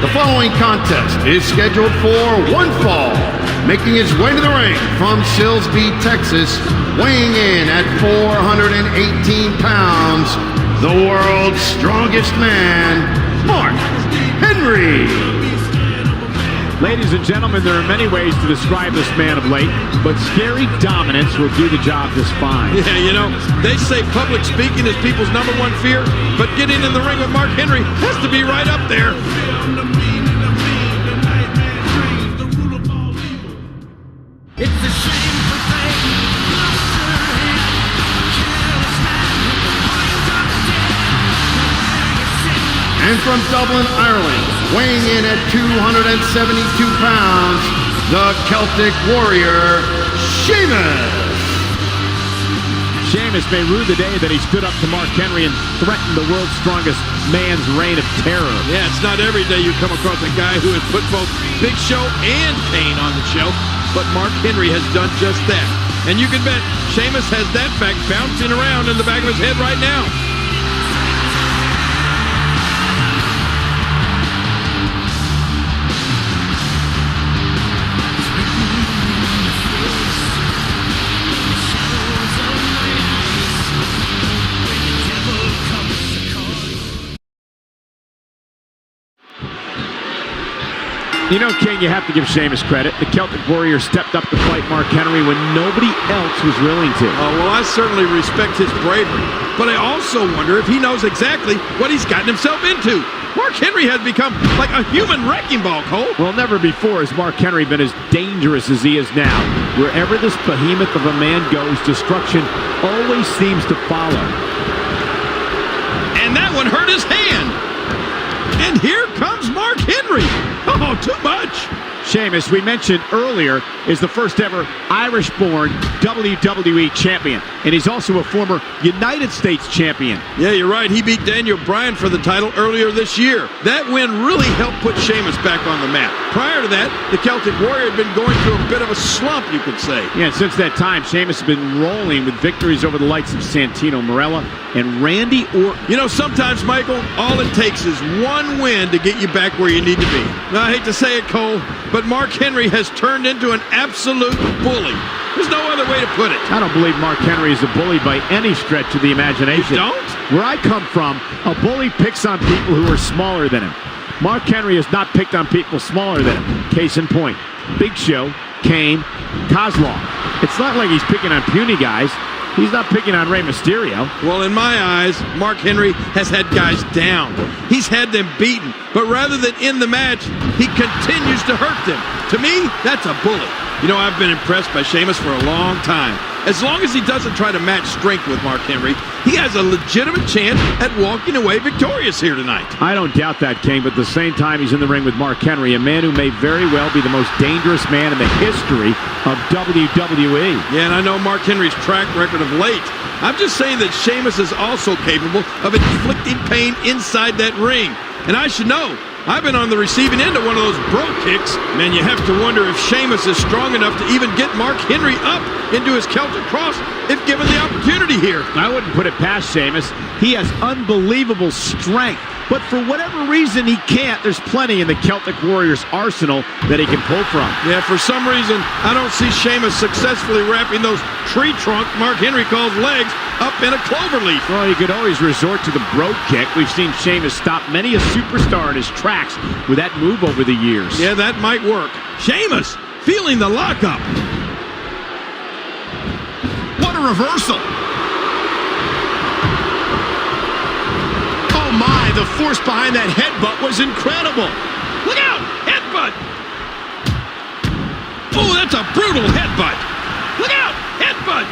The following contest is scheduled for one fall. Making his way to the ring from Silsbee, Texas, weighing in at 418 pounds, the world's strongest man, Mark Henry. Ladies and gentlemen, there are many ways to describe this man of late, but scary dominance will do the job just fine. Yeah, you know, they say public speaking is people's #1 fear, but getting in the ring with Mark Henry has to be right up there. It's a shameful thing. And from Dublin, Ireland, weighing in at 272 pounds, the Celtic Warrior, Sheamus. Sheamus may rue the day that he stood up to Mark Henry and threatened the world's strongest man's reign of terror. Yeah, it's not every day you come across a guy who has put both Big Show and Kane on the shelf, but Mark Henry has done just that. And you can bet Sheamus has that fact bouncing around in the back of his head right now. You know, King, you have to give Sheamus credit. The Celtic Warrior stepped up to fight Mark Henry when nobody else was willing to. Oh, well, I certainly respect his bravery, but I also wonder if he knows exactly what he's gotten himself into. Mark Henry has become like a human wrecking ball, Cole. Well, never before has Mark Henry been as dangerous as he is now. Wherever this behemoth of a man goes, destruction always seems to follow. And that one hurt his hand. And here comes Mark Henry. Oh, too much. Sheamus, we mentioned earlier, is the first ever Irish-born WWE champion. And he's also a former United States champion. Yeah, you're right. He beat Daniel Bryan for the title earlier this year. That win really helped put Sheamus back on the map. Prior to that, the Celtic Warrior had been going through a bit of a slump, you could say. Yeah, and since that time, Sheamus has been rolling with victories over the likes of Santino Marella and Randy Orton. You know, sometimes, Michael, all it takes is one win to get you back where you need to be. Now, I hate to say it, Cole, but Mark Henry has turned into an absolute bully. There's no other way to put it. I don't believe Mark Henry is a bully by any stretch of the imagination. You don't? Where I come from, a bully picks on people who are smaller than him. Mark Henry has not picked on people smaller than him. Case in point, Big Show, Kane, Kozlov. It's not like he's picking on puny guys. He's not picking on Rey Mysterio. Well, in my eyes, Mark Henry has had guys down. He's had them beaten. But rather than end the match, he continues to hurt them. To me, that's a bully. You know, I've been impressed by Sheamus for a long time. As long as he doesn't try to match strength with Mark Henry, he has a legitimate chance at walking away victorious here tonight. I don't doubt that, King, but at the same time, he's in the ring with Mark Henry, a man who may very well be the most dangerous man in the history of WWE. Yeah, and I know Mark Henry's track record of late. I'm just saying that Sheamus is also capable of inflicting pain inside that ring. And I should know. I've been on the receiving end of one of those bro kicks. Man, you have to wonder if Sheamus is strong enough to even get Mark Henry up into his Celtic cross if given the opportunity here. I wouldn't put it past Sheamus. He has unbelievable strength. But for whatever reason he can't, there's plenty in the Celtic Warriors' arsenal that he can pull from. Yeah, for some reason, I don't see Sheamus successfully wrapping those tree trunk Mark Henry calls legs up in a clover leaf. Well, you could always resort to the bro kick. We've seen Sheamus stop many a superstar in his tracks with that move over the years. Yeah, that might work. Sheamus feeling the lockup. What a reversal. Oh my, the force behind that headbutt was incredible. Look out! Headbutt! Oh, that's a brutal headbutt. Look out! Headbutt!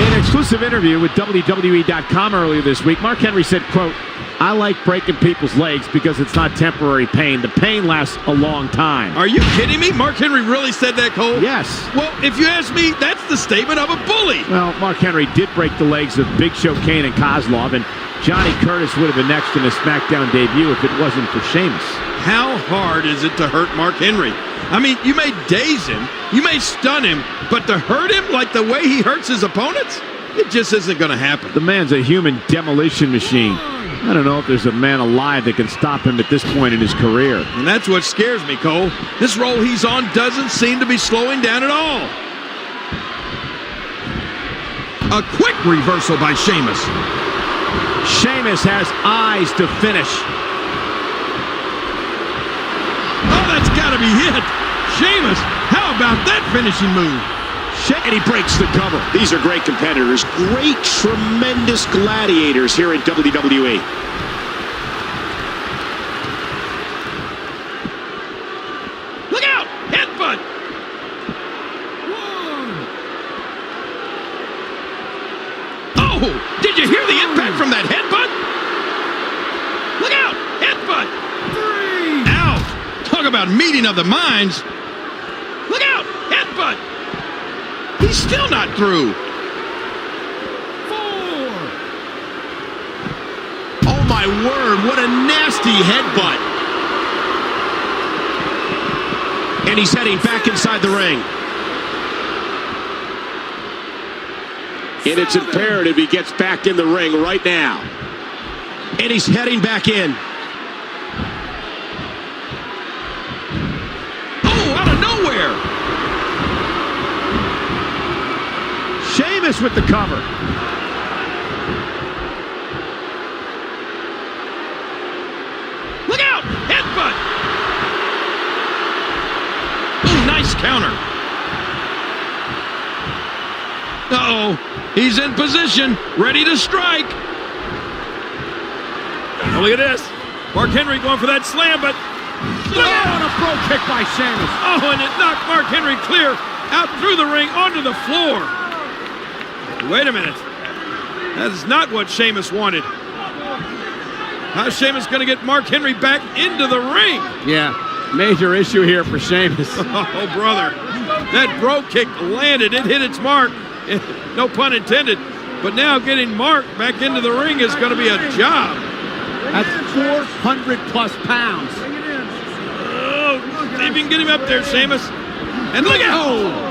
In an exclusive interview with WWE.com earlier this week, Mark Henry said, quote, "I like breaking people's legs because it's not temporary pain. The pain lasts a long time." Are you kidding me? Mark Henry really said that, Cole? Yes. Well, if you ask me, that's the statement of a bully. Well, Mark Henry did break the legs of Big Show, Kane, and Kozlov, and Johnny Curtis would have been next in his SmackDown debut if it wasn't for Sheamus. How hard is it to hurt Mark Henry? I mean, you may daze him, you may stun him, but to hurt him like the way he hurts his opponents? It just isn't going to happen. The man's a human demolition machine. I don't know if there's a man alive that can stop him at this point in his career. And that's what scares me, Cole. This roll he's on doesn't seem to be slowing down at all. A quick reversal by Sheamus. Sheamus has eyes to finish. Oh, that's got to be hit. Sheamus, how about that finishing move? And he breaks the cover. These are great competitors, great, tremendous gladiators here in WWE. Look out! Headbutt! Oh! Did you hear the impact from that headbutt? Look out! Headbutt! Out! Talk about meeting of the minds. Look out! Headbutt! He's still not through. 4. Oh my word, what a nasty headbutt. And he's heading back inside the ring. And it's imperative he gets back in the ring right now. And he's heading back in. Oh, out of nowhere! Sheamus with the cover. Look out! Headbutt! Ooh, nice counter. Uh-oh. He's in position, ready to strike. Oh, look at this. Mark Henry going for that slam, but... Oh, and a pro kick by Sheamus. Oh, and it knocked Mark Henry clear out through the ring onto the floor. Wait a minute. That is not what Sheamus wanted. How's Sheamus going to get Mark Henry back into the ring? Yeah, major issue here for Sheamus. Oh, brother. That bro kick landed. It hit its mark. No pun intended. But now getting Mark back into the ring is going to be a job. That's 400 plus pounds. Oh, see if you can get him up there, Sheamus. And look at... Oh!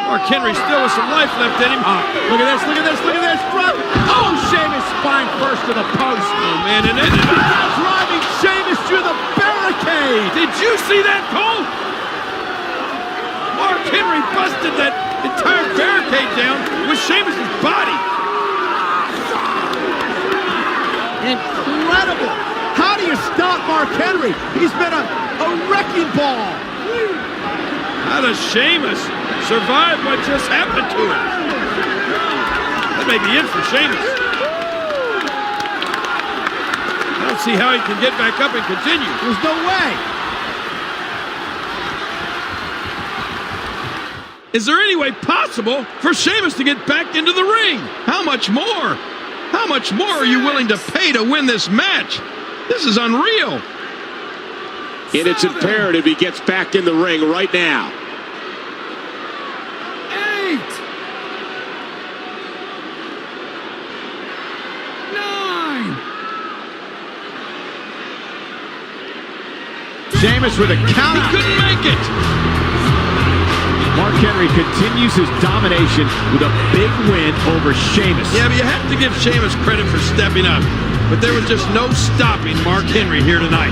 Mark Henry still with some life left in him. Look at this, look at this, look at this. Drop. Oh, Sheamus spine first to the post. Oh, man. And driving Sheamus through the barricade. Did you see that, Cole? Mark Henry busted that entire barricade down with Sheamus' body. Incredible. How do you stop Mark Henry? He's been a wrecking ball. How does Sheamus survive what just happened to him? That may be it for Sheamus. I don't see how he can get back up and continue. There's no way. Is there any way possible for Sheamus to get back into the ring? How much more? How much more are you willing to pay to win this match? This is unreal. And it's imperative he gets back in the ring right now. 8. 9. Sheamus with a count. He couldn't make it. Mark Henry continues his domination with a big win over Sheamus. Yeah, but you have to give Sheamus credit for stepping up. But there was just no stopping Mark Henry here tonight.